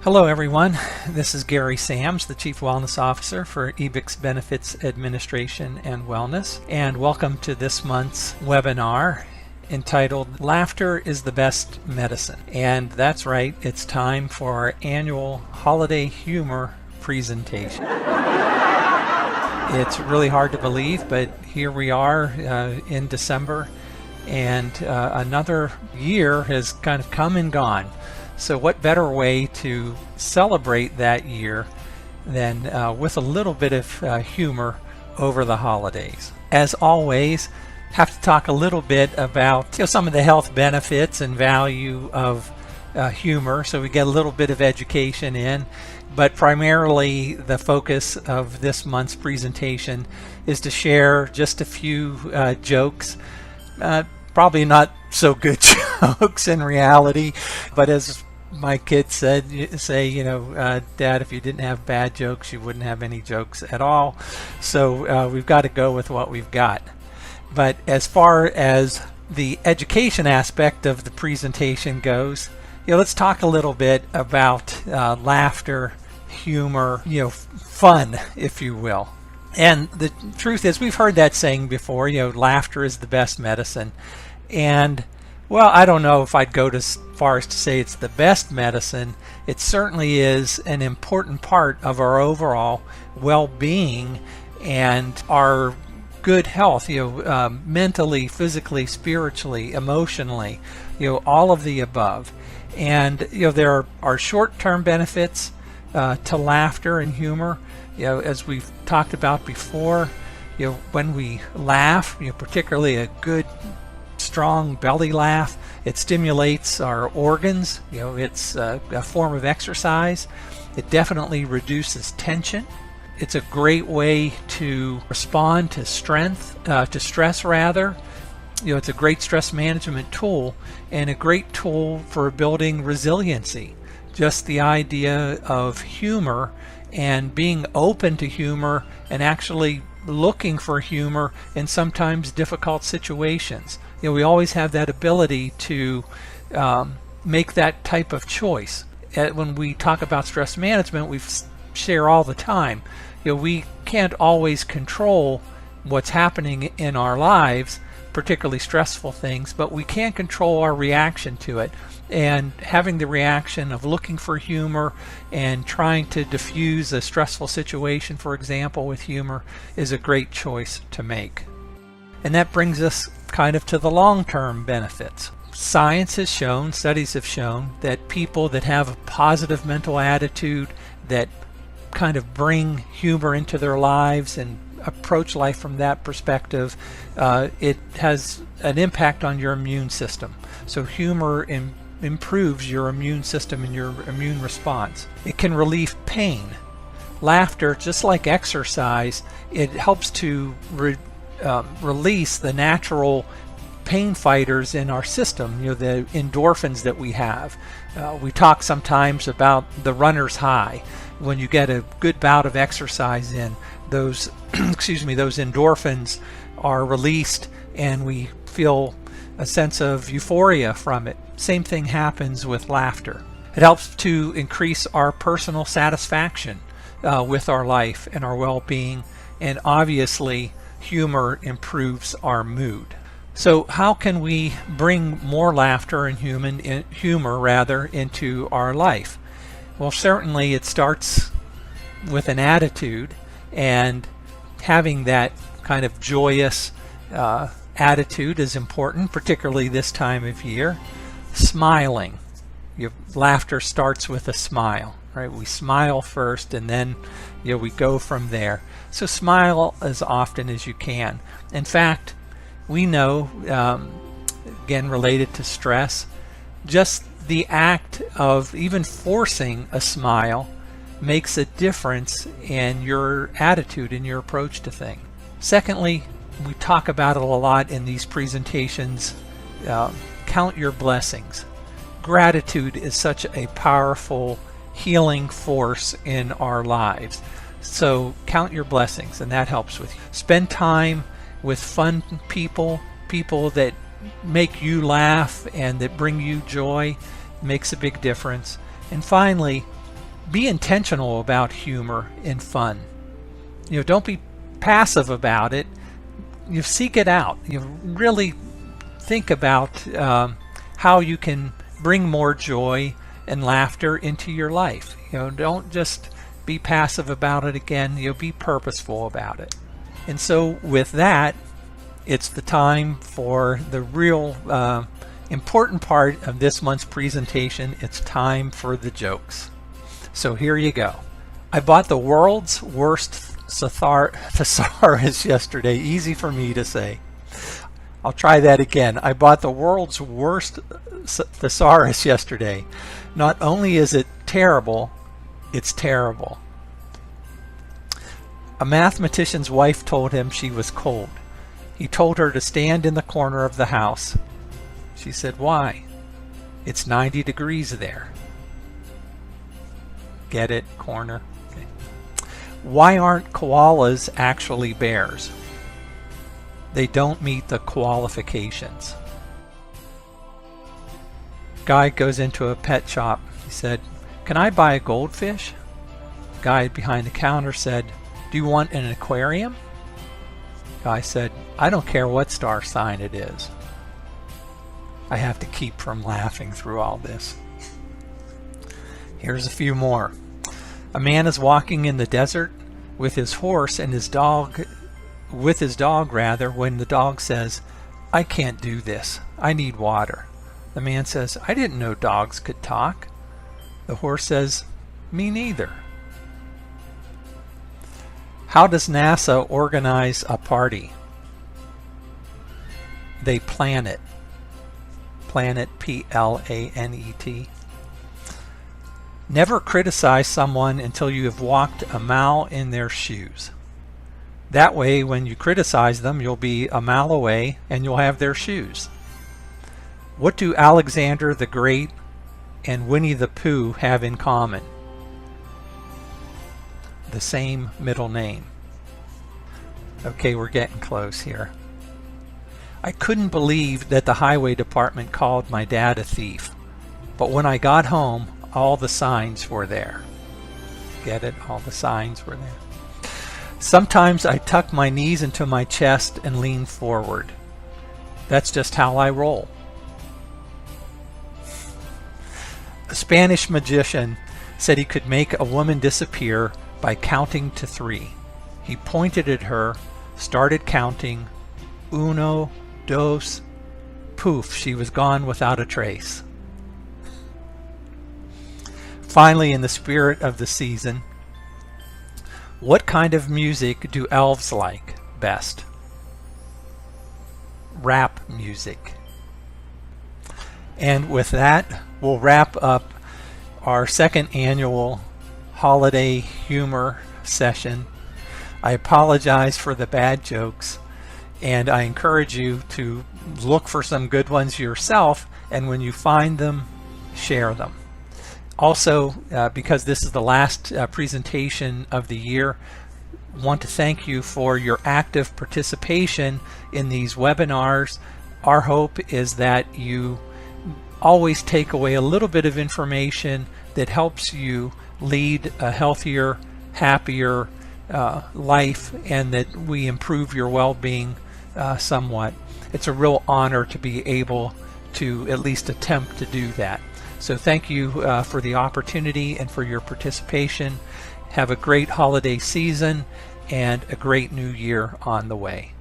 Hello everyone, this is Gary Sams, the Chief Wellness Officer for Ebix Benefits Administration and Wellness, and welcome to this month's webinar entitled Laughter is the Best Medicine. And that's right, it's time for our annual holiday humor presentation. It's really hard to believe, but here we are in December, and another year has kind of come and gone. So what better way to celebrate that year than with a little bit of humor over the holidays. As always, have to talk a little bit about some of the health benefits and value of humor, so we get a little bit of education in, but primarily the focus of this month's presentation is to share just a few jokes, probably not so good jokes in reality, but as my kids say, Dad, if you didn't have bad jokes, you wouldn't have any jokes at all. So we've got to go with what we've got. But as far as the education aspect of the presentation goes, let's talk a little bit about laughter, humor, fun, if you will. And the truth is, we've heard that saying before, laughter is the best medicine. And well, I don't know if I'd go as far as to say it's the best medicine. It certainly is an important part of our overall well-being and our good health, mentally, physically, spiritually, emotionally, all of the above. And there are short-term benefits to laughter and humor. As we've talked about before, when we laugh, particularly a good strong belly laugh, it stimulates our organs. It's a form of exercise. It definitely reduces tension. It's a great way to respond to stress. It's a great stress management tool and a great tool for building resiliency. Just the idea of humor and being open to humor and actually looking for humor in sometimes difficult situations. We always have that ability to make that type of choice. When we talk about stress management, we share all the time. We can't always control what's happening in our lives, particularly stressful things, but we can control our reaction to it. And having the reaction of looking for humor and trying to diffuse a stressful situation, for example, with humor, is a great choice to make. And that brings us kind of to the long-term benefits. Science has shown, studies have shown, that people that have a positive mental attitude, that kind of bring humor into their lives and approach life from that perspective, it has an impact on your immune system. So humor improves your immune system and your immune response. It can relieve pain. Laughter, just like exercise, it helps to release the natural pain fighters in our system, the endorphins that we have. We talk sometimes about the runner's high. When you get a good bout of exercise in, those those endorphins are released and we feel a sense of euphoria from it. Same thing happens with laughter. It helps to increase our personal satisfaction with our life and our well-being, and obviously humor improves our mood. So how can we bring more laughter and humor into our life? Well, certainly it starts with an attitude, and having that kind of joyous attitude is important, particularly this time of year. Smiling. Laughter starts with a smile, right? We smile first and then we go from there. So smile as often as you can. In fact, we know, again related to stress, just the act of even forcing a smile makes a difference in your attitude and your approach to things. Secondly, we talk about it a lot in these presentations, count your blessings. Gratitude is such a powerful healing force in our lives. So count your blessings, and that helps with you. Spend time with fun people that make you laugh and that bring you joy. Makes a big difference. And finally, be intentional about humor and fun. Don't be passive about it. You seek it out. You really think about how you can bring more joy and laughter into your life. Don't just be passive about it again. Be purposeful about it. And so with that, it's the time for the real important part of this month's presentation. It's time for the jokes. So here you go. I bought the world's worst thesaurus yesterday. Easy for me to say. I'll try that again. I bought the world's worst thesaurus yesterday. Not only is it terrible, it's terrible. A mathematician's wife told him she was cold. He told her to stand in the corner of the house. She said, "Why? It's 90 degrees there." Get it? Corner. Okay. Why aren't koalas actually bears? They don't meet the qualifications. Guy goes into a pet shop. He said, "Can I buy a goldfish?" Guy behind the counter said, "Do you want an aquarium?" Guy said, "I don't care what star sign it is." I have to keep from laughing through all this. Here's a few more. A man is walking in the desert with his horse and his dog, when the dog says, "I can't do this. I need water." The man says, "I didn't know dogs could talk." The horse says, "Me neither." How does NASA organize a party? They plan it. Planet, P-L-A-N-E-T. Never criticize someone until you have walked a mile in their shoes. That way, when you criticize them, you'll be a mile away and you'll have their shoes. What do Alexander the Great and Winnie the Pooh have in common? The same middle name. Okay, we're getting close here. I couldn't believe that the highway department called my dad a thief, but when I got home, all the signs were there. Get it? All the signs were there. Sometimes I tuck my knees into my chest and lean forward. That's just how I roll. A Spanish magician said he could make a woman disappear by counting to 3. He pointed at her, started counting, 1, 2, poof, she was gone without a trace. Finally, in the spirit of the season, what kind of music do elves like best? Rap music. And with that, we'll wrap up our second annual holiday humor session. I apologize for the bad jokes, and I encourage you to look for some good ones yourself, and when you find them, share them. Also, because this is the last presentation of the year, I want to thank you for your active participation in these webinars. Our hope is that you always take away a little bit of information that helps you lead a healthier, happier life, and that we improve your well-being somewhat. It's a real honor to be able to at least attempt to do that. So thank you for the opportunity and for your participation. Have a great holiday season and a great new year on the way.